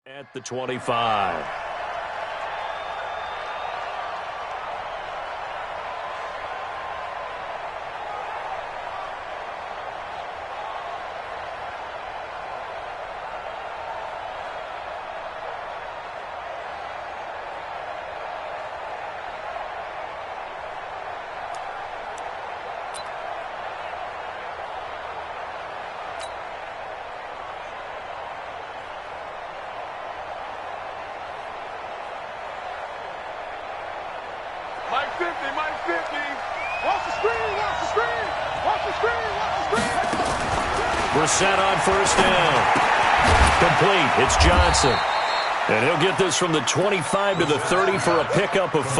At the 25. We're set on first down. Complete. It's Johnson. And he'll get this from the 25 to the 30 for a pickup of 5.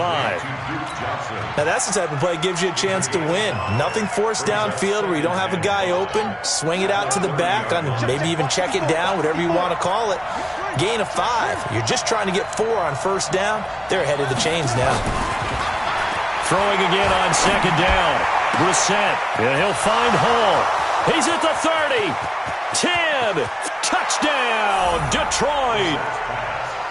Now that's the type of play that gives you a chance to win. Nothing forced downfield where you don't have a guy open. Swing it out to the back, maybe even check it down, whatever you want to call it. Gain of 5. You're just trying to get 4 on first down. They're ahead of the chains now. Throwing again on second down. Brissett, and he'll find Hall. He's at the 30. 10. Touchdown, Detroit.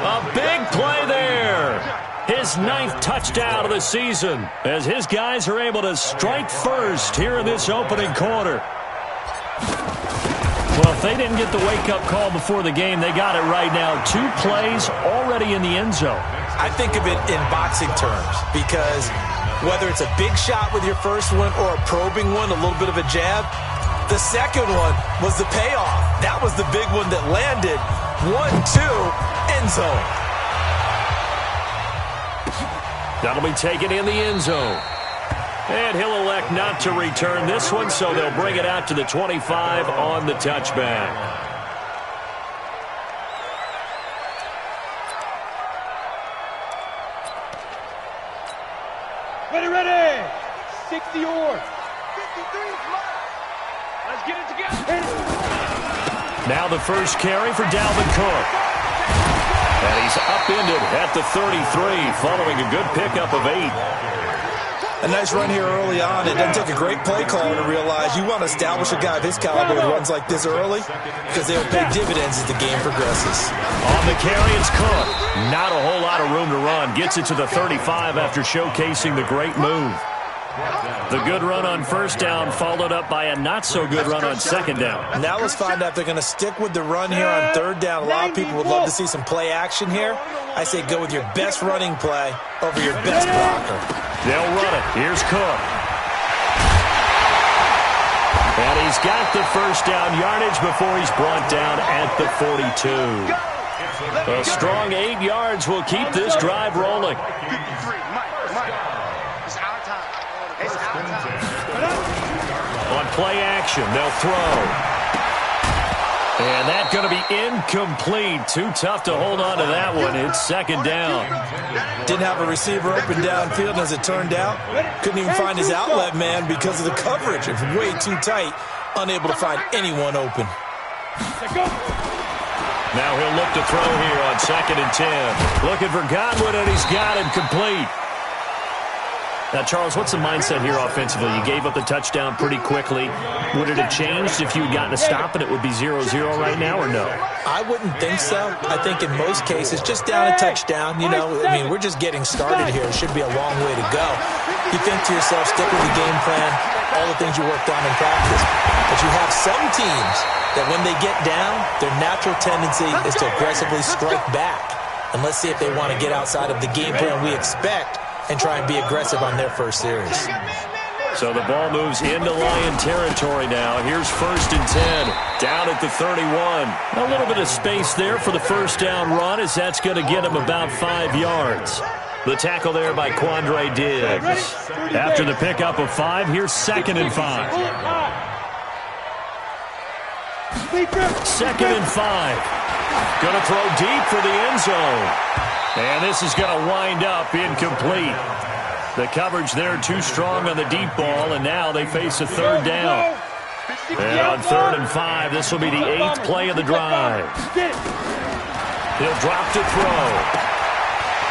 A big play there. His 9th touchdown of the season as his guys are able to strike first here in this opening quarter. Well, if they didn't get the wake-up call before the game, they got it right now. 2 plays already in the end zone. I think of it in boxing terms because whether it's a big shot with your first one or a probing one, a little bit of a jab, the second one was the payoff. That was the big one that landed. 1-2, end zone. That'll be taken in the end zone. And he'll elect not to return this one, so they'll bring it out to the 25 on the touchback. Ready. 60 yards. 53 is mine. Let's get it together. Now the first carry for Dalvin Cook. And he's upended at the 33 following a good pickup of 8. A nice run here early on. It doesn't take a great play caller to realize you want to establish a guy of his caliber who runs like this early because they'll pay dividends as the game progresses. On the carry, it's Cook. Not a whole lot of room to run. Gets it to the 35 after showcasing the great move. The good run on first down followed up by a not-so-good run on second down. Now let's find out if they're going to stick with the run here on third down. A lot of people would love to see some play action here. I say go with your best running play over your best blocker. They'll run it. Here's Cook. And he's got the first down yardage before he's brought down at the 42. A strong 8 yards will keep this drive rolling. On play action, they'll throw. And that's going to be incomplete. Too tough to hold on to that one. It's second down. Didn't have a receiver open downfield, as it turned out. Couldn't even find his outlet man because of the coverage. It's way too tight. Unable to find anyone open. Now he'll look to throw here on 2nd and 10. Looking for Godwin, and he's got it complete. Now, Charles, what's the mindset here offensively? You gave up the touchdown pretty quickly. Would it have changed if you had gotten a stop and it would be 0-0 right now, or no? I wouldn't think so. I think in most cases, just down a touchdown, we're just getting started here. It should be a long way to go. You think to yourself, stick with the game plan, all the things you worked on in practice. But you have some teams that when they get down, their natural tendency is to aggressively strike back. And let's see if they want to get outside of the game plan we expect and try and be aggressive on their first series. So the ball moves into Lion territory now. Here's 1st and 10, down at the 31. A little bit of space there for the first down run, as that's going to get him about 5 yards. The tackle there by Quandre Diggs. After the pickup of 5, here's 2nd and 5. 2nd and 5. Going to throw deep for the end zone. And this is going to wind up incomplete. The coverage there too strong on the deep ball, and now they face a 3rd down. And on 3rd and 5, this will be the 8th play of the drive. He'll drop to throw.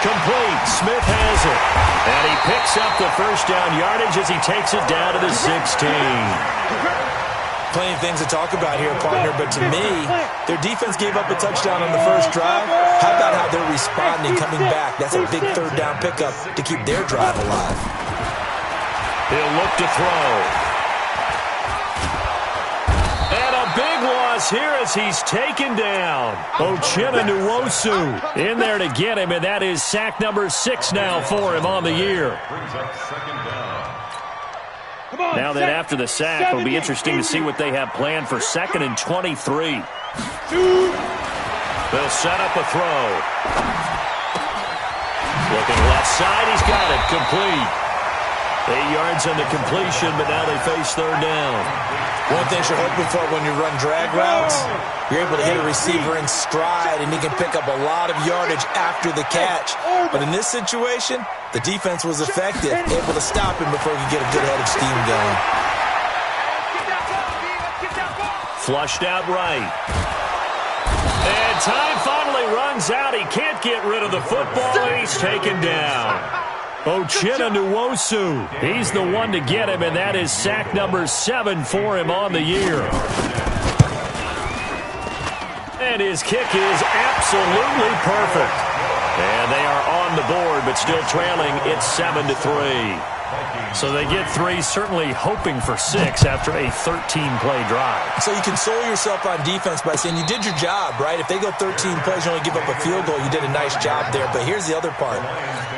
Complete. Smith has it. And he picks up the first down yardage as he takes it down to the 16. Plenty of things to talk about here, partner, but to me, their defense gave up a touchdown on the first drive. How about how they're responding, coming back? That's a big third down pickup to keep their drive alive. He'll look to throw. And a big loss here as he's taken down. Ggml in there to get him, and that is sack number 6 now for him on the year. Now that after the sack, it'll be interesting to see what they have planned for 2nd and 23. They'll set up a throw. Looking left side, he's got it. Complete. 8 yards on the completion, but now they face third down. One thing you're hoping for when you run drag routes, you're able to hit a receiver in stride, and he can pick up a lot of yardage after the catch. But in this situation, the defense was effective, able to stop him before he could get a good head of steam going. Flushed out right. And time finally runs out. He can't get rid of the football, and he's taken down. Ggml, he's the one to get him, and that is sack number 7 for him on the year. And his kick is absolutely perfect. And they are on the board, but still trailing. It's 7-3. So they get 3, certainly hoping for 6 after a 13-play drive. So you console yourself on defense by saying you did your job, right? If they go 13 plays, you only give up a field goal, you did a nice job there. But here's the other part.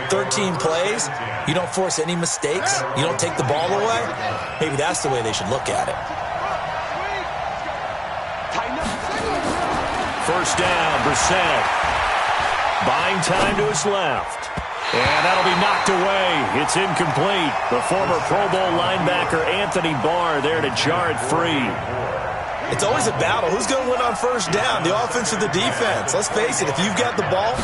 13 plays, you don't force any mistakes, you don't take the ball away. Maybe that's the way they should look at it. First down, Brissett. Buying time to his left. And that'll be knocked away. It's incomplete. The former Pro Bowl linebacker Anthony Barr there to jar it free. It's always a battle. Who's going to win on first down, the offense or the defense? Let's face it, if you've got the ball,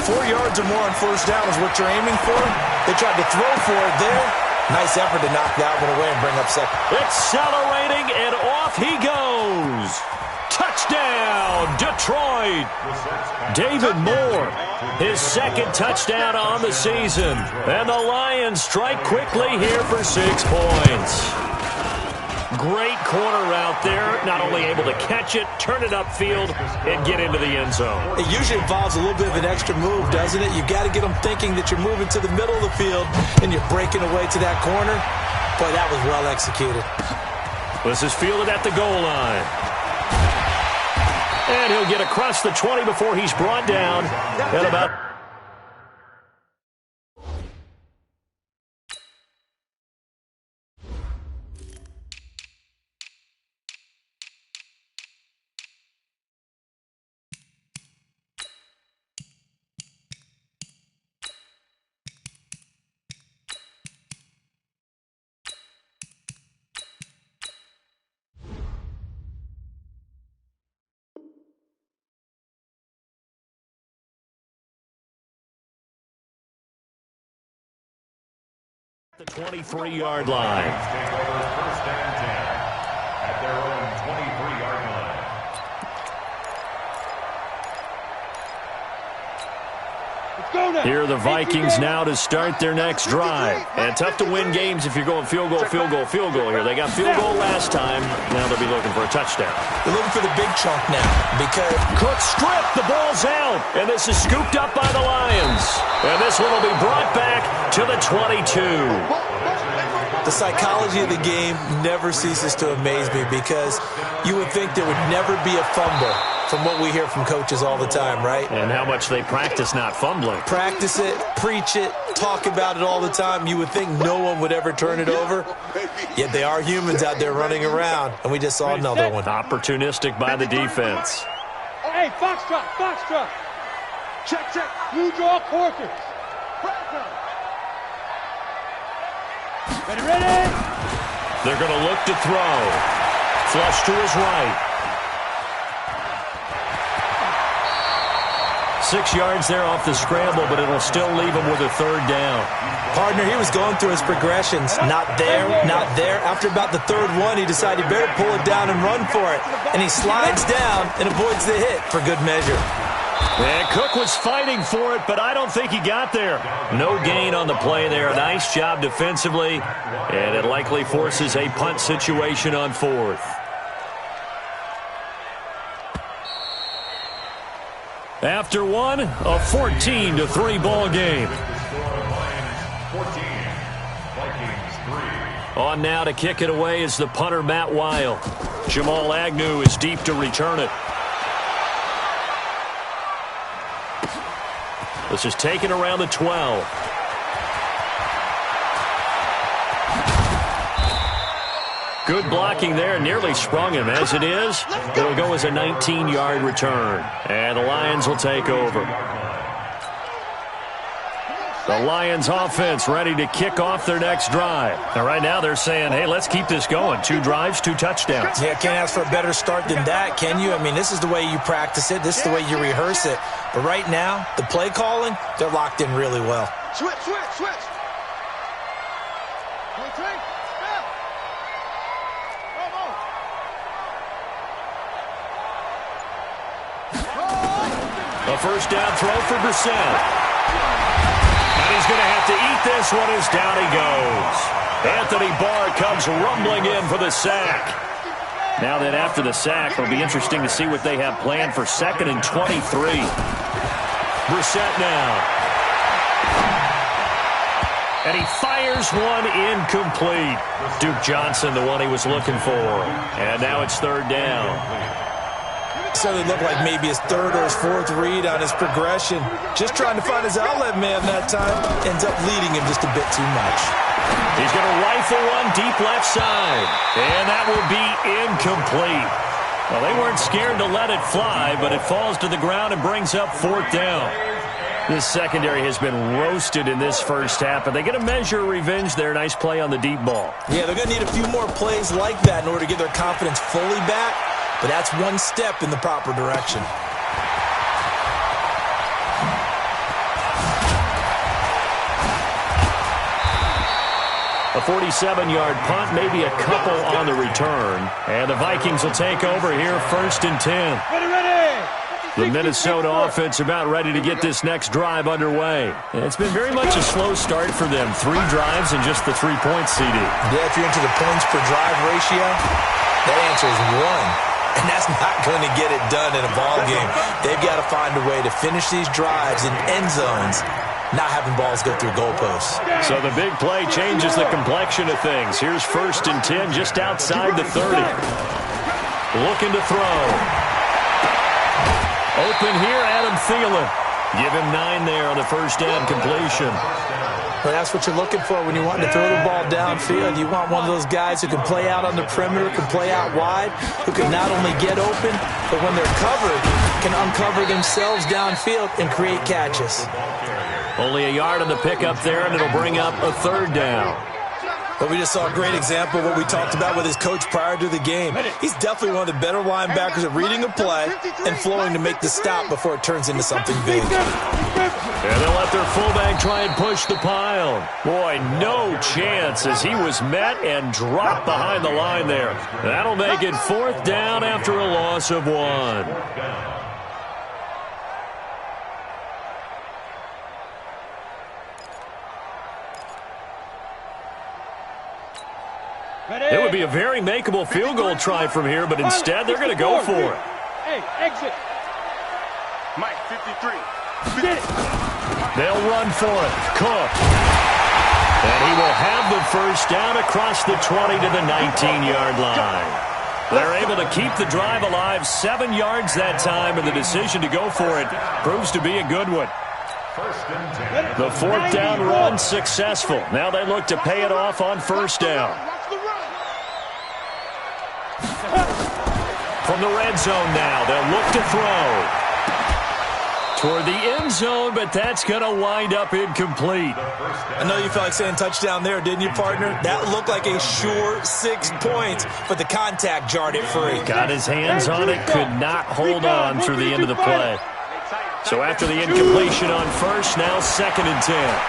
4 yards or more on first down is what you're aiming for. They tried to throw for it there. Nice effort to knock that one away and bring up second. Accelerating, and off he goes. Touchdown, Detroit. David Moore, his 2nd touchdown on the season. And the Lions strike quickly here for 6 points. Great corner route there. Not only able to catch it, turn it upfield, and get into the end zone. It usually involves a little bit of an extra move, doesn't it? You've got to get them thinking that you're moving to the middle of the field and you're breaking away to that corner. Boy, that was well executed. This is fielded at the goal line. And he'll get across the 20 before he's brought down at about... the 23-yard line. First and 10 at their own 23-yard line. Here are the Vikings now to start their next drive. And tough to win games if you're going field goal, field goal, field goal here. They got field goal last time. Now they'll be looking for a touchdown. They're looking for the big chunk now because Cook stripped. The ball's out. And this is scooped up by the Lions. And this one will be brought back to the 22. the psychology of the game never ceases to amaze me because you would think there would never be a fumble from what we hear from coaches all the time, right? And how much they practice not fumbling. Practice it, preach it, talk about it all the time. You would think no one would ever turn it over. Yet they are humans out there running around, and we just saw another one. Opportunistic by the defense. Hey, foxtrot, foxtrot. Check, check. Blue draw, Corkers. Ready, ready. They're going to look to throw. Flush to his right. 6 yards there off the scramble, but it'll still leave him with a third down. Partner, he was going through his progressions. Not there, not there. After about the third one, he decided he better pull it down and run for it. And he slides down and avoids the hit for good measure. And Cook was fighting for it, but I don't think he got there. No gain on the play there. Nice job defensively, and it likely forces a punt situation on fourth. After one, a 14-3 ball game. On now to kick it away is the punter, Matt Weil. Jamal Agnew is deep to return it. This is taken around the 12. Good blocking there, nearly sprung him. As it is, it'll go as a 19-yard return. And the Lions will take over. The Lions offense ready to kick off their next drive. And right now they're saying, hey, let's keep this going. 2 drives, 2 touchdowns. Yeah, can't ask for a better start than that, can you? I mean, this is the way you practice it. This is the way you rehearse it. But right now, the play calling, they're locked in really well. Switch. A first down throw for Brissett. And he's going to have to eat this one as down he goes. Anthony Barr comes rumbling in for the sack. Now that after the sack, it'll be interesting to see what they have planned for 2nd and 23. Brissett now. And he fires one incomplete. Duke Johnson, the one he was looking for. And now it's 3rd down. Certainly looked like maybe his 3rd or his 4th read on his progression. Just trying to find his outlet man that time. Ends up leading him just a bit too much. He's going to rifle one deep left side. And that will be incomplete. Well, they weren't scared to let it fly, but it falls to the ground and brings up 4th down. This secondary has been roasted in this first half, but they get a measure of revenge there. Nice play on the deep ball. Yeah, they're going to need a few more plays like that in order to get their confidence fully back. But that's one step in the proper direction. A 47-yard punt, maybe a couple on the return. And the Vikings will take over here 1st and 10. The Minnesota offense about ready to get this next drive underway. It's been very much a slow start for them. 3 drives and just the 3 points, CD. Yeah, if you're into the points per drive ratio, that answer is 1. And that's not going to get it done in a ball game. They've got to find a way to finish these drives in end zones, not having balls go through goalposts. So the big play changes the complexion of things. Here's 1st and 10 just outside the 30. Looking to throw. Open here, Adam Thielen. Give him 9 there on the first down completion. Well, that's what you're looking for when you want to throw the ball downfield. You want one of those guys who can play out on the perimeter, can play out wide, who can not only get open, but when they're covered, can uncover themselves downfield and create catches. Only a yard on the pickup there, and it'll bring up a 3rd down. But we just saw a great example of what we talked about with his coach prior to the game. He's definitely one of the better linebackers at reading a play and flowing to make the stop before it turns into something big. And they'll let their fullback try and push the pile. Boy, no chance as he was met and dropped behind the line there. That'll make it 4th down after a loss of 1. It would be a very makeable field goal try from here, but instead they're going to go for it. Hey, exit. Mike, 53. Get it. They'll run for it. Cook. And he will have the first down across the 20 to the 19-yard line. They're able to keep the drive alive 7 yards that time, and the decision to go for it proves to be a good one. The 4th down run successful. Now they look to pay it off on 1st down. From the red zone now, they'll look to throw. Toward the end zone, but that's going to wind up incomplete. I know you felt like saying touchdown there, didn't you, partner? That looked like a sure 6 points, but the contact jarred it free. Got his hands on it, could not hold on through the end of the play. So after the incompletion on 1st, now 2nd and 10.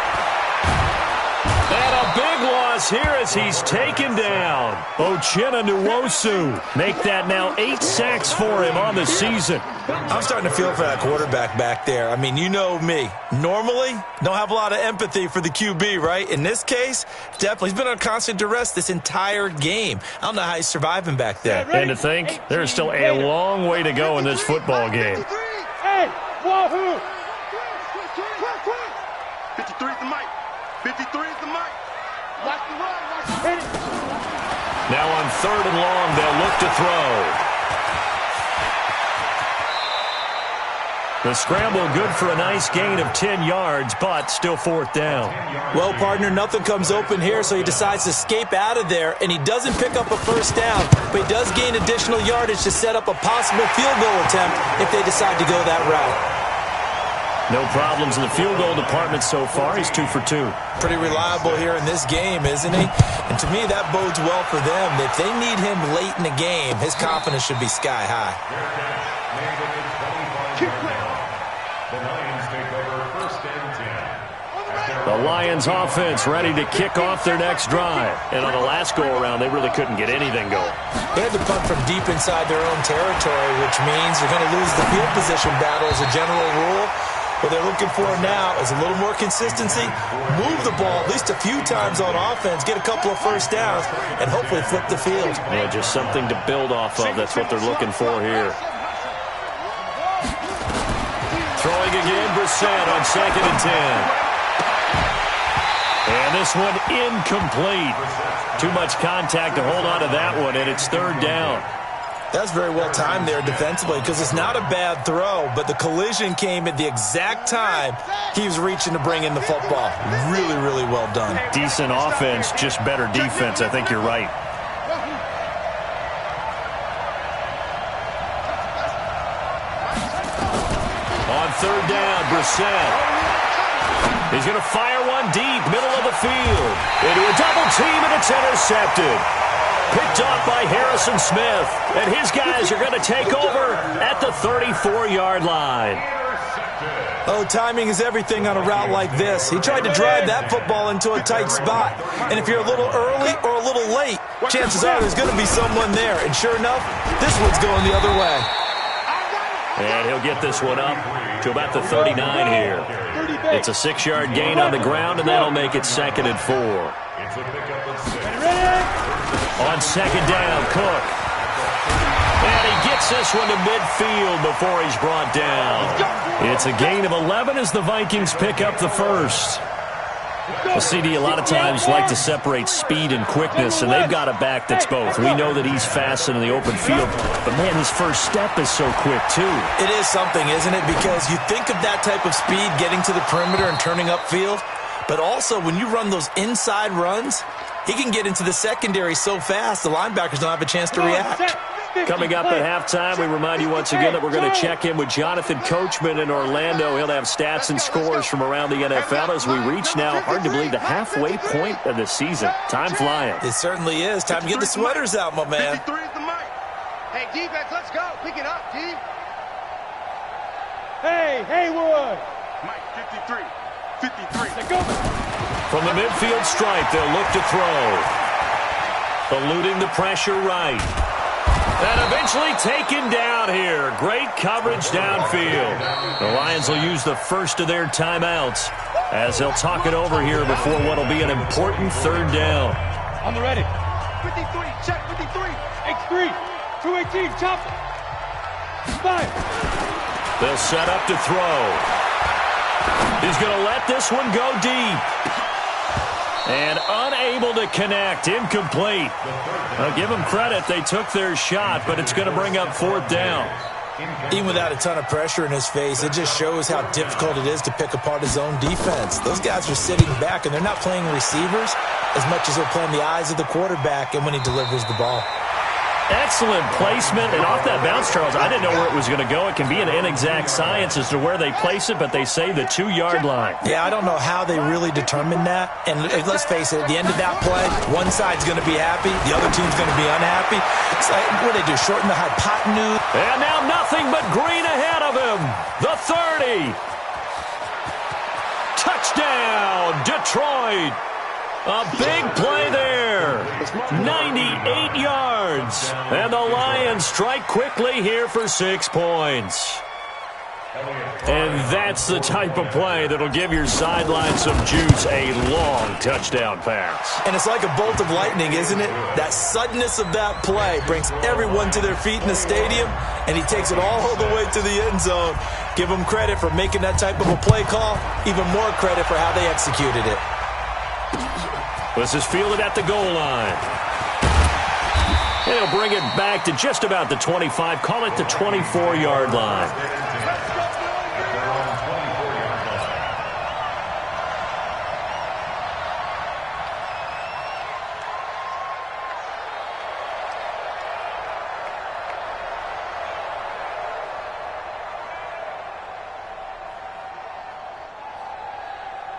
And a big loss here as he's taken down. Uchenna Nwosu make that now 8 sacks for him on the season. I'm starting to feel for that quarterback back there. I mean, you know me. Normally, don't have a lot of empathy for the QB, right? In this case, definitely. He's been on constant duress this entire game. I don't know how he's surviving back there. And to think, there's still a long way to go in this football game. Hey, 1. Yahoo! 53 is the mic. 53 is the mic. Watch the run. Hit it. Now on 3rd and long, they'll look to throw. The scramble good for a nice gain of 10 yards, but still 4th down. Well, partner, nothing comes open here, so he decides to escape out of there, and he doesn't pick up a first down, but he does gain additional yardage to set up a possible field goal attempt if they decide to go that route. No problems in the field goal department so far. He's 2 for 2. Pretty reliable here in this game, isn't he? And to me, that bodes well for them. If they need him late in the game, his confidence should be sky high. The Lions take over 1st and 10. The Lions offense ready to kick off their next drive. And on the last go-around, they really couldn't get anything going. They had to punt from deep inside their own territory, which means you're going to lose the field position battle as a general rule. What they're looking for now is a little more consistency, move the ball at least a few times on offense, get a couple of first downs, and hopefully flip the field. Yeah, just something to build off of. That's what they're looking for here. Throwing again, Brissett on 2nd and 10. And this one incomplete. Too much contact to hold on to that one, and it's 3rd down. That's very well timed there defensively because it's not a bad throw, but the collision came at the exact time he was reaching to bring in the football. Really, really well done. Decent offense, just better defense. I think you're right. On 3rd down, Brissett. He's going to fire one deep, middle of the field. Into a double team, and it's intercepted. Picked off by Harrison Smith, and his guys are going to take over at the 34-yard line. Oh, timing is everything on a route like this. He tried to drive that football into a tight spot, and if you're a little early or a little late, chances are there's going to be someone there, and sure enough, this one's going the other way. And he'll get this one up to about the 39 here. It's a 6-yard gain on the ground, and that'll make it 2nd and 4. It's a pickup of 6. On 2nd down, Cook. And he gets this one to midfield before he's brought down. It's a gain of 11 as the Vikings pick up the first. The CD a lot of times like to separate speed and quickness, and they've got a back that's both. We know that he's fast in the open field, but, man, his first step is so quick, too. It is something, isn't it? Because you think of that type of speed getting to the perimeter and turning upfield, but also when you run those inside runs, he can get into the secondary so fast the linebackers don't have a chance to react. Coming up at halftime, we remind you once again that we're going to check in with Jonathan Coachman in Orlando. He'll have stats and scores from around the NFL as we reach now, hard to believe, the halfway point of the season. Time flying. It certainly is. Time to get the sweaters out, my man. 53 is the mic. Hey, defense, let's go. Pick it up, team. Hey, Haywood. Mike, 53. 53. Let's go. From the midfield stripe, they'll look to throw. Eluding the pressure right. And eventually taken down here. Great coverage downfield. The Lions will use the first of their timeouts as they'll talk it over here before what will be an important 3rd down. On the ready. 53. Check 53. X3. 218. Chop it. Fire. They'll set up to throw. He's going to let this one go deep. And unable to connect. Incomplete. I'll give them credit. They took their shot, but it's going to bring up 4th down. Even without a ton of pressure in his face, it just shows how difficult it is to pick apart his own defense. Those guys are sitting back, and they're not playing receivers as much as they're playing the eyes of the quarterback and when he delivers the ball. Excellent placement, and off that bounce, Charles, I didn't know where it was going to go. It can be an inexact science as to where they place it, but they say the 2-yard line. Yeah, I don't know how they really determined that. And let's face it, at the end of that play, one side's going to be happy, the other team's going to be unhappy. It's like, what do they do, shorten the hypotenuse? And now nothing but green ahead of him. The 30. Touchdown, Detroit. A big play there. 98 yards. And the Lions strike quickly here for 6 points. And that's the type of play that'll give your sideline some juice, a long touchdown pass. And it's like a bolt of lightning, isn't it? That suddenness of that play brings everyone to their feet in the stadium, and he takes it all the way to the end zone. Give him credit for making that type of a play call, even more credit for how they executed it. This is fielded at the goal line. He'll bring it back to just about the 25, call it the 24-yard line.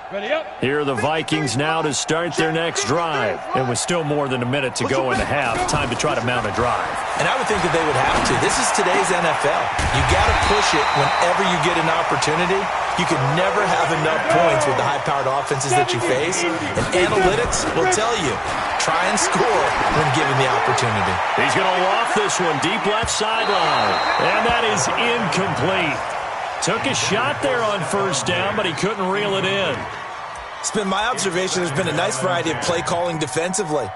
Ready up. Here are the Vikings now to start their next drive. And with still more than a minute to go in the half, time to try to mount a drive. And I would think that they would have to. This is today's NFL. You got to push it whenever you get an opportunity. You can never have enough points with the high-powered offenses that you face. And analytics will tell you, try and score when given the opportunity. He's going to loft this one deep left sideline. And that is incomplete. Took a shot there on first down, but he couldn't reel it in. It's been my observation there's been a nice variety of play calling defensively.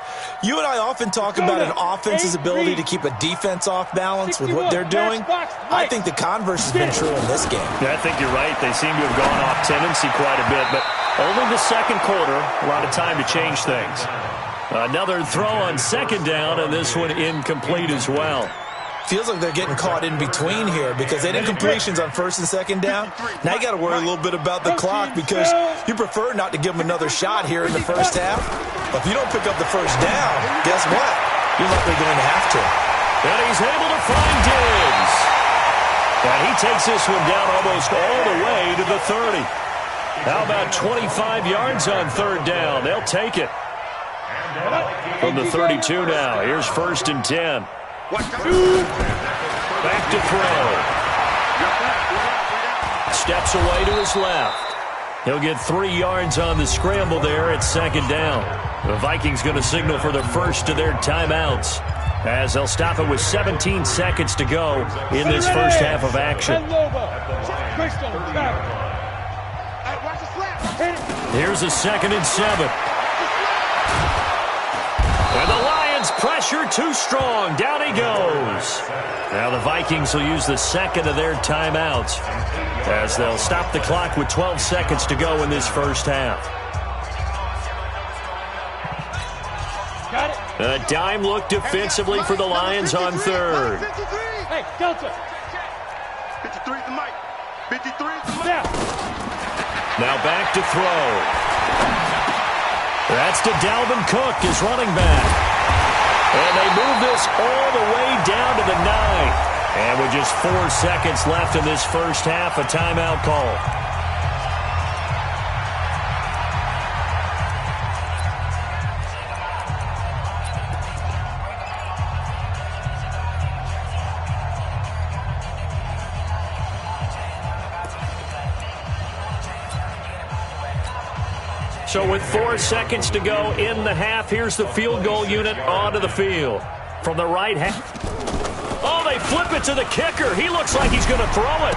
You and I often talk about an offense's ability to keep a defense off balance with what they're doing. I think the converse has been true in this game. Yeah, I think you're right. They seem to have gone off tendency quite a bit, but only the second quarter, a lot of time to change things. Another throw on second down, and this one incomplete as well. Feels like they're getting caught in between here because they did completions on first and second down. Now you got to worry a little bit about the clock because you prefer not to give them another shot here in the first half. But if you don't pick up the first down, guess what? You're likely going to have to. And he's able to find Diggs. And he takes this one down almost all the way to the 30. How about 25 yards on third down? They'll take it. From the 32 now. Here's first and 10. Back to throw. Steps away to his left. He'll get 3 yards on the scramble there at second down. The Vikings going to signal for the first of their timeouts as they'll stop it with 17 seconds to go in this first half of action. Here's a second and 7. And the Lions pressure too strong. Down he goes. Now the Vikings will use the second of their timeouts as they'll stop the clock with 12 seconds to go in this first half. Got it. A dime look defensively for the Lions on third. Hey, Delta. 53 is the mic. 53 is the mic. Now. Now back to throw. That's to Dalvin Cook, his running back. And they move this all the way down to the 9. And with just 4 seconds left in this first half, a timeout call. So with 4 seconds to go in the half, here's the field goal unit onto the field. From the right half. Oh, they flip it to the kicker. He looks like he's going to throw it.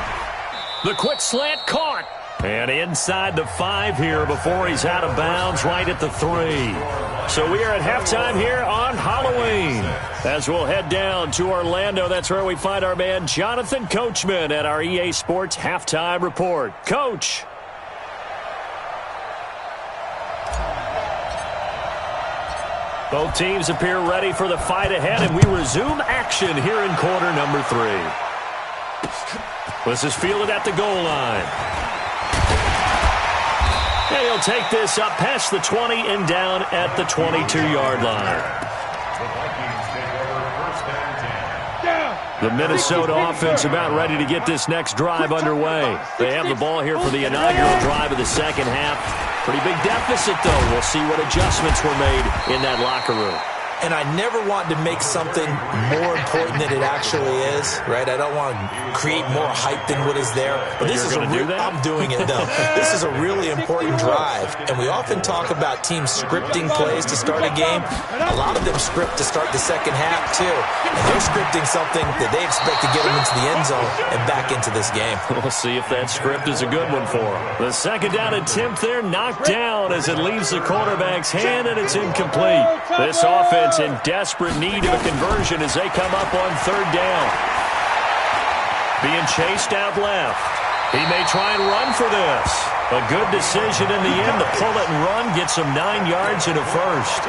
The quick slant caught. And inside the 5 here before he's out of bounds right at the 3. So we are at halftime here on Halloween. As we'll head down to Orlando, that's where we find our man Jonathan Coachman at our EA Sports Halftime Report. Coach. Both teams appear ready for the fight ahead, and we resume action here in quarter number 3. This is fielded at the goal line. And he'll take this up past the 20 and down at the 22-yard line. The Minnesota offense about ready to get this next drive underway. They have the ball here for the inaugural drive of the second half. Pretty big deficit, though. We'll see what adjustments were made in that locker room. and I never want to make something more important than it actually is, right? I don't want to create more hype than what is there. But this is I'm doing it, though. This is a really important drive, and we often talk about teams scripting plays to start a game. A lot of them script to start the second half, too. And they're scripting something that they expect to get them into the end zone and back into this game. We'll see if that script is a good one for them. The second down attempt there knocked down as it leaves the quarterback's hand, and it's incomplete. This offense in desperate need of a conversion as they come up on third down. Being chased out left. He may try and run for this. A good decision in the end to pull it and run, gets him 9 yards and a first.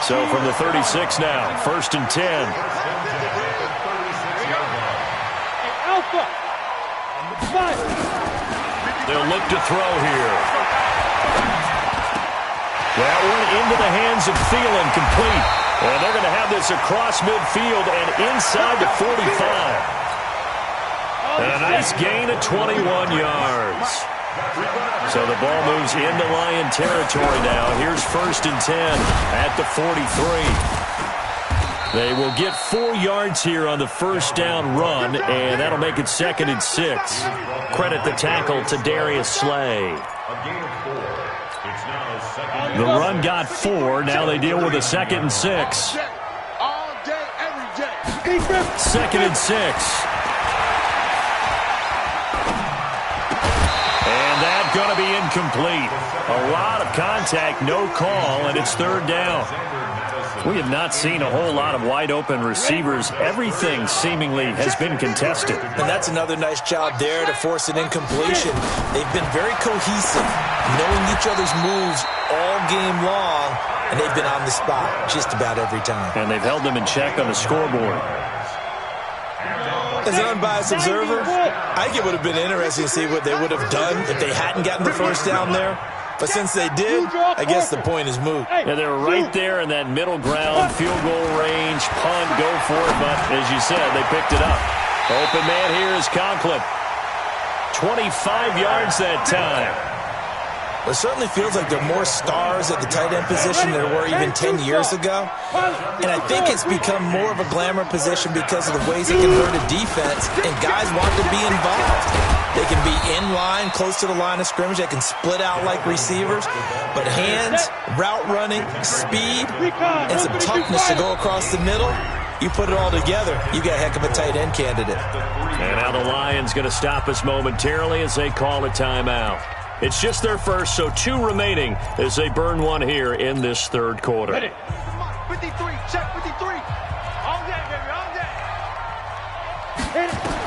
So from the 36 now, 1st and 10. They'll look to throw here. That one into the hands of Thielen, complete. And they're going to have this across midfield and inside the 45. And a nice gain of 21 yards. So the ball moves into Lion territory now. Here's 1st and 10 at the 43. They will get 4 yards here on the first down run, and that'll make it 2nd and 6. Credit the tackle to Darius Slay. The run got 4. Now they deal with a 2nd and 6. All day, every day. 2nd and 6. And that's going to be incomplete. A lot of contact, no call, and it's 3rd down. We have not seen a whole lot of wide-open receivers. Everything seemingly has been contested. And that's another nice job there to force an incompletion. They've been very cohesive, knowing each other's moves all game long, and they've been on the spot just about every time. And they've held them in check on the scoreboard. As an unbiased observer, I think it would have been interesting to see what they would have done if they hadn't gotten the first down there. But since they did, I guess the point is moot. Yeah, they were right there in that middle ground, field goal range, punt, go for it. But as you said, they picked it up. Open man here is Conklin. 25 yards that time. Well, it certainly feels like there are more stars at the tight end position than there were even 10 years ago. And I think it's become more of a glamour position because of the ways it can hurt a defense, and guys want to be involved. They can be in line, close to the line of scrimmage. They can split out like receivers. But hands, route running, speed, and some toughness to go across the middle, you put it all together, you got a heck of a tight end candidate. And now the Lions going to stop us momentarily as they call a timeout. It's just their first, so 2 remaining as they burn one here in this 3rd quarter. 53, check 53. All day, baby, all day.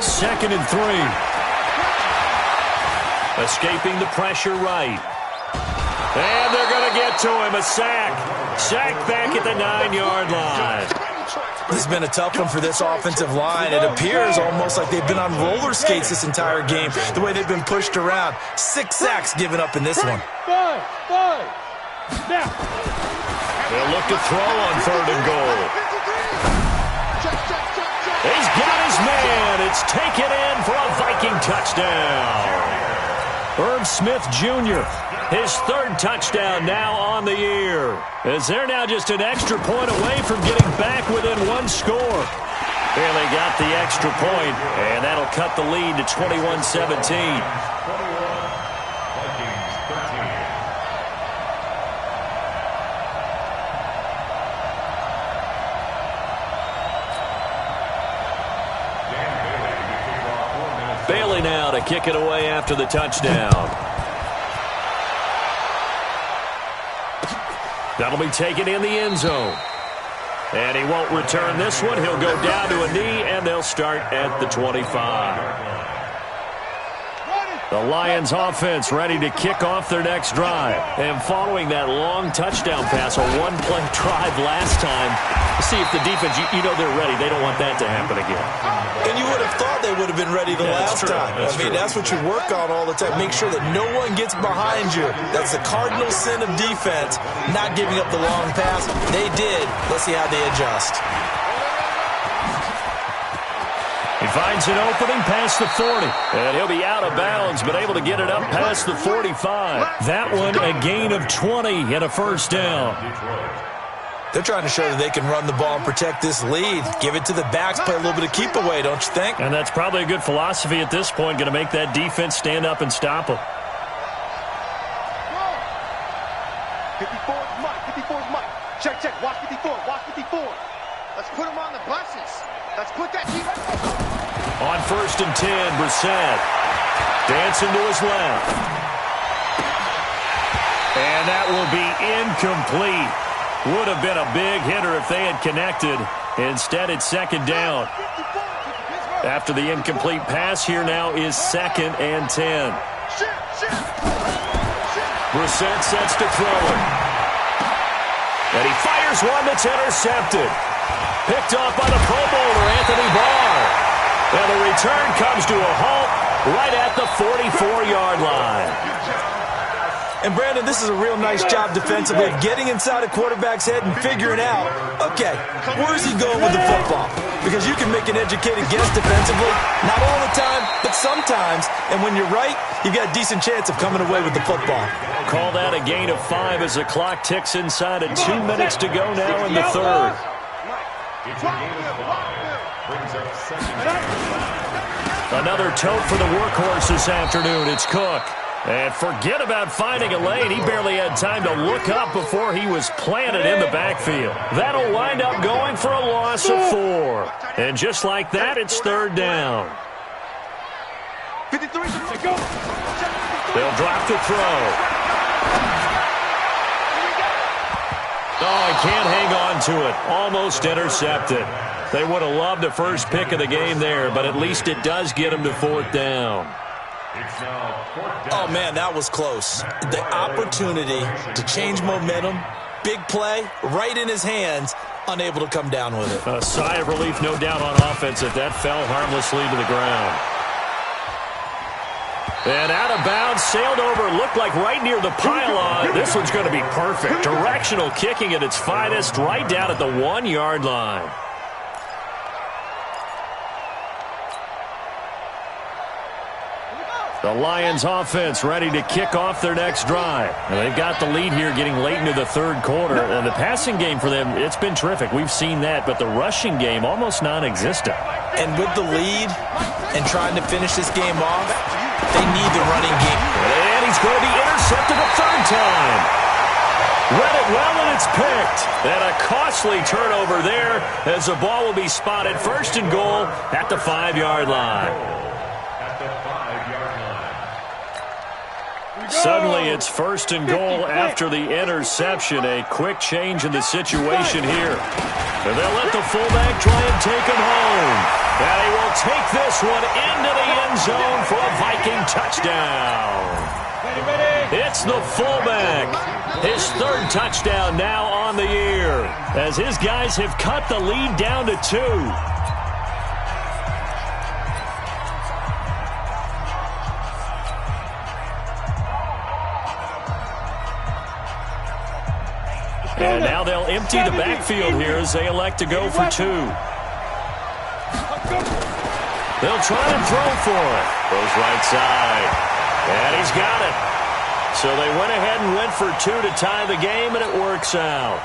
2nd and 3. Escaping the pressure right. And they're going to get to him. A sack. Sack back at the 9-yard line. This has been a tough one for this offensive line. It appears almost like they've been on roller skates this entire game, the way they've been pushed around. 6 sacks given up in this one. Five. Now. They'll look to throw on 3rd and goal. He's got his man. It's taken in for a Viking touchdown. Herb Smith Jr., his 3rd touchdown now on the year, as they're now just an extra point away from getting back within 1 score. And they got the extra point, and that'll cut the lead to 21-17. Bailey now to kick it away after the touchdown. That'll be taken in the end zone. And he won't return this one. He'll go down to a knee, and they'll start at the 25. The Lions offense ready to kick off their next drive. And following that long touchdown pass, a 1-play drive last time, see if the defense, you know they're ready. They don't want that to happen again. And you would have thought they would have been ready the last time. That's what you work on all the time. Make sure that no one gets behind you. That's the cardinal sin of defense, not giving up the long pass. They did. Let's see how they adjust. He finds an opening past the 40. And he'll be out of bounds, but able to get it up past the 45. That one, a gain of 20 and a first down. They're trying to show that they can run the ball and protect this lead. Give it to the backs, play a little bit of keep away, don't you think? And that's probably a good philosophy at this point, going to make that defense stand up and stop them. 54 is Mike. 54 is Mike. Check, check. Watch 54. Watch 54. Let's put him on the buses. Let's put that team right there. On 1st and 10, Brissett dancing to his left. And that will be incomplete. Would have been a big hitter if they had connected. Instead, it's 2nd down. After the incomplete pass, here now is 2nd and 10. Brissett sets to throw it. And he fires one that's intercepted. Picked off by the Pro Bowler, Anthony Barr. And the return comes to a halt right at the 44-yard line. And, Brandon, this is a real nice job defensively of getting inside a quarterback's head and figuring out, okay, where's he going with the football? Because you can make an educated guess defensively, not all the time, but sometimes. And when you're right, you've got a decent chance of coming away with the football. Call that a gain of 5 as the clock ticks inside of 2 minutes to go now in the third. It's a gain of 5. Brings up 2nd down. Another tote for the workhorse this afternoon. It's Cook. And forget about finding a lane. He barely had time to look up before he was planted in the backfield. That'll wind up going for a loss of 4. And just like that, it's 3rd down. 53 to go. They'll drop the throw. Oh, he can't hang on to it. Almost intercepted. They would have loved the first pick of the game there, but at least it does get him to 4th down. It's now 4th down. Oh, man, that was close. The opportunity to change momentum, big play, right in his hands, unable to come down with it. A sigh of relief, no doubt, on offense if that fell harmlessly to the ground. And out of bounds, sailed over, looked like right near the pylon. This one's going to be perfect. Directional kicking at its finest, right down at the 1-yard line. The Lions offense ready to kick off their next drive. And they've got the lead here getting late into the 3rd quarter. And the passing game for them, it's been terrific. We've seen that. But the rushing game, almost non-existent. And with the lead and trying to finish this game off, they need the running game. And he's going to be intercepted a 3rd time. Read it well, and it's picked. And a costly turnover there as the ball will be spotted 1st and goal at the 5-yard line. Suddenly it's 1st and goal after the interception. A quick change in the situation here. And they'll let the fullback try and take him home. And he will take this one into the end zone for a Viking touchdown. It's the fullback. His 3rd touchdown now on the year, as his guys have cut the lead down to 2. And now they'll empty the backfield here as they elect to go for 2. They'll try and throw for it. Goes right side. And he's got it. So they went ahead and went for 2 to tie the game, and it works out.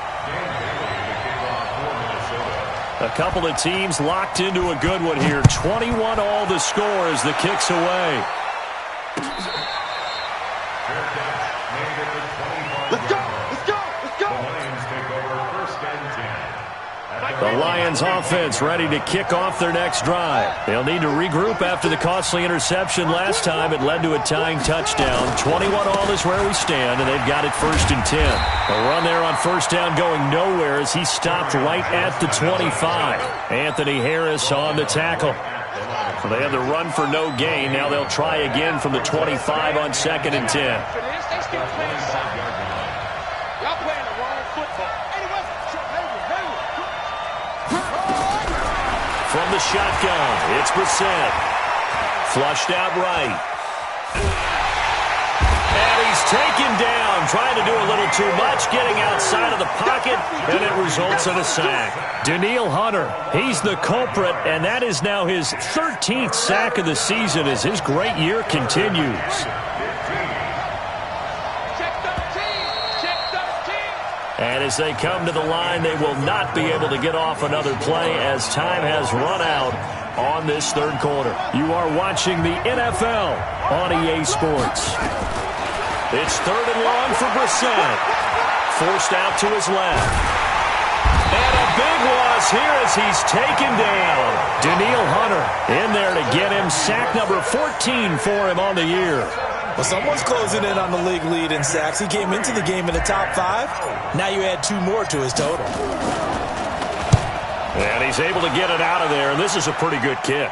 A couple of teams locked into a good one here. 21 all the score as the kick's away. Let's go. Let's go. Let's go. The Lions take over 1st and 10. The Lions offense ready to kick off their next drive. They'll need to regroup after the costly interception last time. It led to a tying touchdown. 21 all is where we stand, and they've got it 1st and 10. A run there on 1st down going nowhere as he stopped right at the 25. Anthony Harris on the tackle. So they have the run for no gain. Now they'll try again from the 25 on 2nd and 10. Y'all playing the wrong football. From the shotgun, it's Brissett. Flushed out right. And he's taken down, trying to do a little too much, getting outside of the pocket, and it results in a sack. Danielle Hunter, he's the culprit, and that is now his 13th sack of the season as his great year continues. Check 13. Check 13. And as they come to the line, they will not be able to get off another play as time has run out on this third quarter. You are watching the NFL on EA Sports. It's third and long for Brissett. Forced out to his left. And a big loss here as he's taken down. Danielle Hunter in there to get him. Sack number 14 for him on the year. Well, someone's closing in on the league lead in sacks. He came into the game in the top 5. Now you add 2 more to his total. And he's able to get it out of there, and this is a pretty good kick.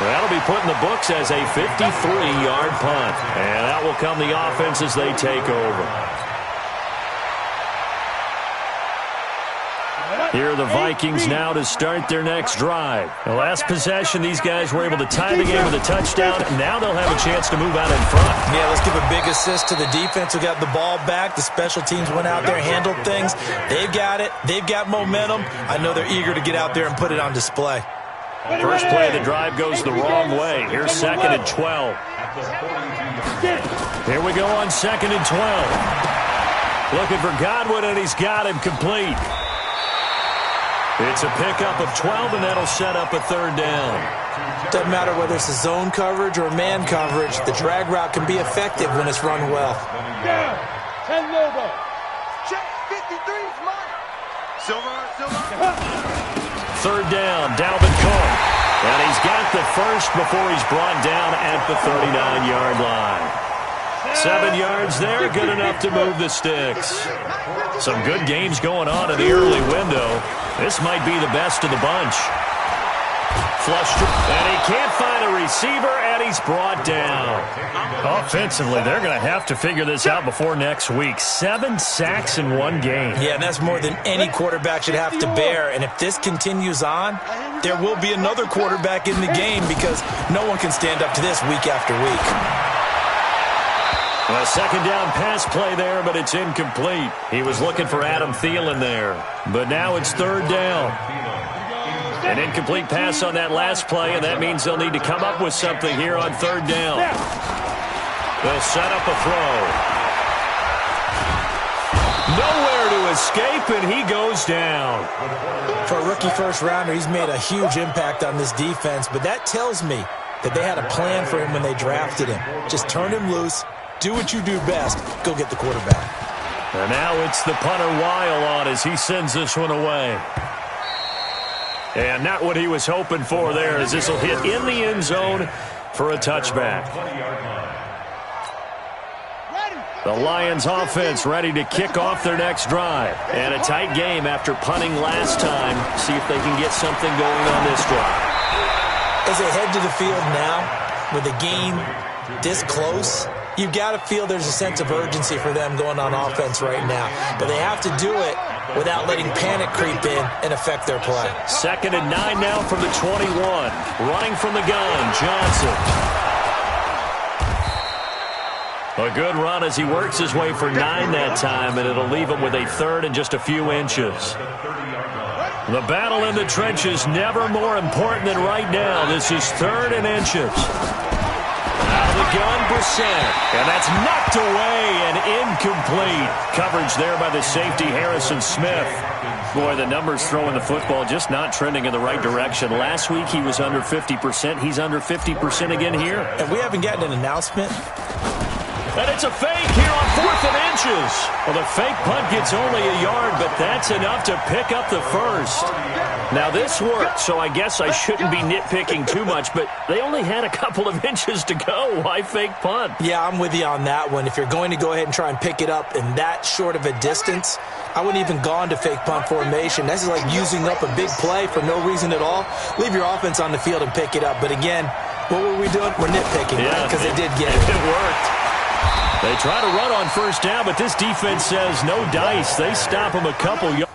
That'll be put in the books as a 53-yard punt. And that will come the offense as they take over. Here are the Vikings now to start their next drive. The last possession, these guys were able to tie the game with a touchdown. Now they'll have a chance to move out in front. Yeah, let's give a big assist to the defense who got the ball back. The special teams went out there, handled things. They've got it. They've got momentum. I know they're eager to get out there and put it on display. First play of the drive goes the wrong way. Here's 2nd and 12. Here we go on 2nd and 12. Looking for Godwin, and he's got him complete. It's a pickup of 12, and that'll set up a third down. Doesn't matter whether it's a zone coverage or man coverage. The drag route can be effective when it's run well. 10 logo. Check 53's mine. Silver. Third down, Dalvin Cook. And he's got the first before he's brought down at the 39-yard line. 7 yards there, good enough to move the sticks. Some good games going on in the early window. This might be the best of the bunch. Flushed, and he can't find a receiver, and he's brought down. Offensively, they're going to have to figure this out before next week. 7 sacks in one game. Yeah, and that's more than any quarterback should have to bear. And if this continues on, there will be another quarterback in the game because no one can stand up to this week after week. A second down pass play there, but it's incomplete. He was looking for Adam Thielen there. But now it's third down. An incomplete pass on that last play, and that means they'll need to come up with something here on third down. They'll set up a throw. Nowhere to escape, and he goes down. For a rookie first-rounder, he's made a huge impact on this defense, but that tells me that they had a plan for him when they drafted him. Just turn him loose. Do what you do best. Go get the quarterback. And now it's the punter Weil on as he sends this one away. And not what he was hoping for there as this will hit in the end zone for a touchback. The Lions offense ready to kick off their next drive. And a tight game after punting last time. See if they can get something going on this drive. As they head to the field now, with the game this close, you've got to feel there's a sense of urgency for them going on offense right now. But they have to do it without letting panic creep in and affect their play. 2nd and 9 now from the 21. Running from the gun, Johnson. A good run as he works his way for 9 that time, and it'll leave him with a third and just a few inches. The battle in the trenches never more important than right now. This is 3rd and inches. Out of the gun, Brissett. And that's knocked away and incomplete. Coverage there by the safety, Harrison Smith. Boy, the numbers throwing the football just not trending in the right direction. Last week he was under 50%. He's under 50% again here. And we haven't gotten an announcement. And it's a fake here on 4th and inches. Well, the fake punt gets only a yard, but that's enough to pick up the first. Now, this worked, so I guess I shouldn't be nitpicking too much, but they only had a couple of inches to go. Why fake punt? Yeah, I'm with you on that one. If you're going to go ahead and try and pick it up in that short of a distance, I wouldn't even gone to fake punt formation. This is like using up a big play for no reason at all. Leave your offense on the field and pick it up. But again, what were we doing? We're nitpicking, right? Because they did get it. It worked. They try to run on first down, but this defense says no dice. They stop them a couple yards.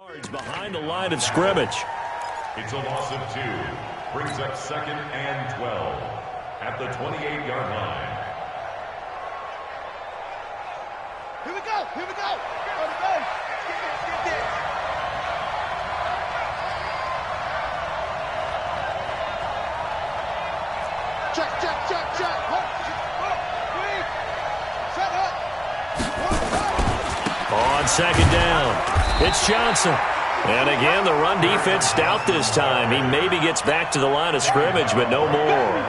Behind the line of scrimmage. It's a loss of 2. Brings up 2nd and 12 at the 28-yard line. Here we go. Here we go. Get there. Check. Set up. On 2nd down, it's Johnson. And again, the run defense stout this time. He maybe gets back to the line of scrimmage, but no more.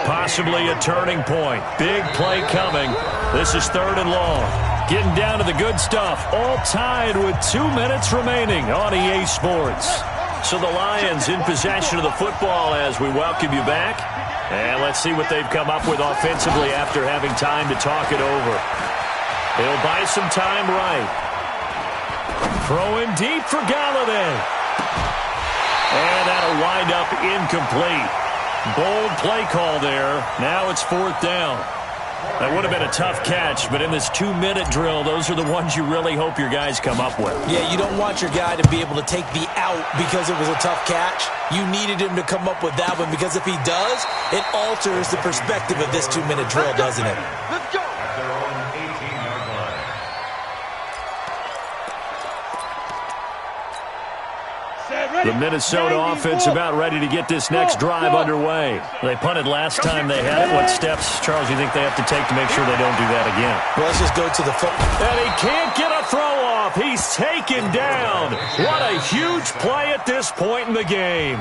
Possibly a turning point. Big play coming. This is 3rd and long. Getting down to the good stuff. All tied with 2 minutes remaining on EA Sports. So the Lions in possession of the football as we welcome you back. And let's see what they've come up with offensively after having time to talk it over. He'll buy some time right. Throwing deep for Galladay. And that'll wind up incomplete. Bold play call there. Now it's 4th down. That would have been a tough catch, but in this 2-minute drill, those are the ones you really hope your guys come up with. Yeah, you don't want your guy to be able to take the out because it was a tough catch. You needed him to come up with that one because if he does, it alters the perspective of this 2-minute drill, doesn't it? Let's go. At their own 18-yard line. The Minnesota offense about ready to get this next drive underway. They punted last time they had it. What steps, Charles, do you think they have to take to make sure they don't do that again? Well, let's just go to the foot. And he can't get a throw off. He's taken down. What a huge play at this point in the game.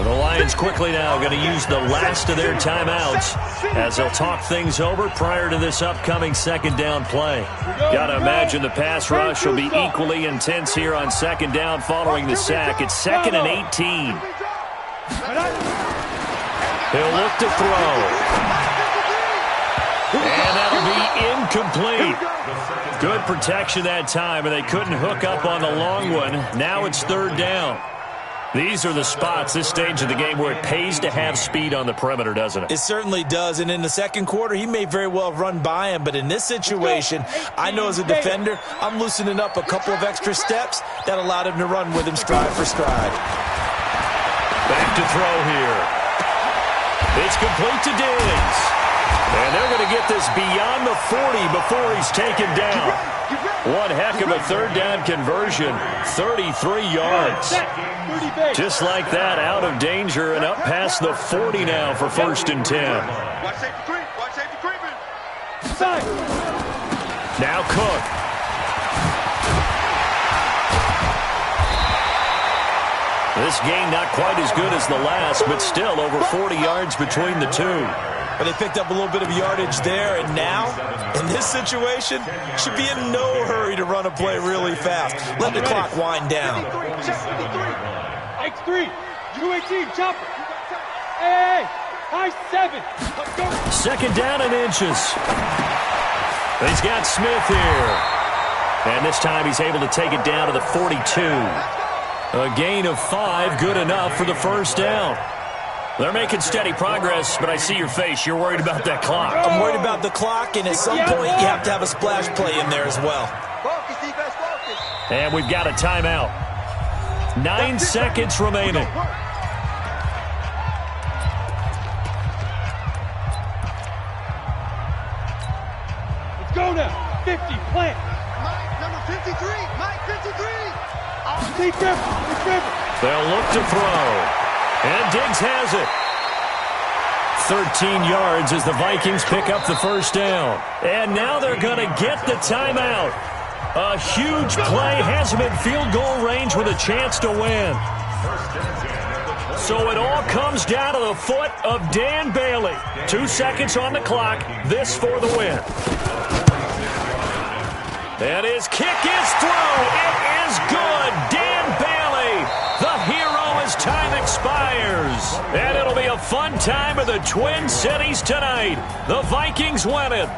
The Lions quickly now going to use the last of their timeouts as they'll talk things over prior to this upcoming 2nd down play. Got to imagine the pass rush will be equally intense here on 2nd down following the sack. It's 2nd and 18. He'll look to throw. And that'll be incomplete. Good protection that time, and they couldn't hook up on the long one. Now it's 3rd down. These are the spots, this stage of the game, where it pays to have speed on the perimeter, doesn't it? It certainly does, and in the 2nd quarter, he may very well run by him, but in this situation, I know as a defender, I'm loosening up a couple of extra steps that allowed him to run with him stride for stride. Back to throw here. It's complete to Diggs. And they're going to get this beyond the 40 before he's taken down. One heck of a 3rd down conversion, 33 yards. Just like that, out of danger and up past the 40 now for 1st and 10. Watch safety creep. Watch safety creeping. Now Cook. This game not quite as good as the last, but still over 40 yards between the two. But they picked up a little bit of yardage there, and now, in this situation, should be in no hurry to run a play really fast. Let the clock wind down. X3, U18, chopper. Hey, high 7. Let's go. 2nd down and inches. He's got Smith here. And this time he's able to take it down to the 42. A gain of 5, good enough for the 1st down. They're making steady progress, but I see your face. You're worried about that clock. I'm worried about the clock, and at some point you have to have a splash play in there as well. Focus, defense, focus. And we've got a timeout. 9 seconds remaining. Let's go now. 50, plant. Mike, number 53. Mike, 53. Take grip. They'll look to throw. And Diggs has it. 13 yards as the Vikings pick up the 1st down. And now they're going to get the timeout. A huge play has him in field goal range with a chance to win. So it all comes down to the foot of Dan Bailey. 2 seconds on the clock. This for the win. And his kick is through. It is good. Dan Bailey, the hero as time expires. And it'll be a fun time in the Twin Cities tonight. The Vikings win it.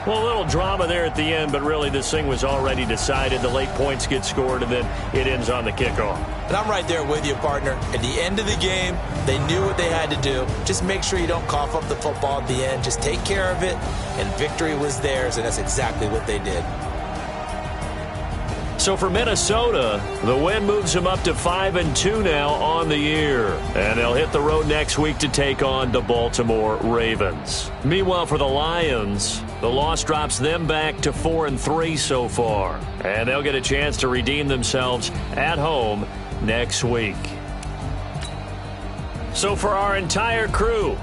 Well, a little drama there at the end, but really this thing was already decided. The late points get scored, and then it ends on the kickoff. And I'm right there with you, partner. At the end of the game, they knew what they had to do. Just make sure you don't cough up the football at the end. Just take care of it, and victory was theirs, and that's exactly what they did. So for Minnesota, the win moves them up to 5-2 now on the year. And they'll hit the road next week to take on the Baltimore Ravens. Meanwhile, for the Lions, the loss drops them back to 4-3 so far. And they'll get a chance to redeem themselves at home next week. So for our entire crew,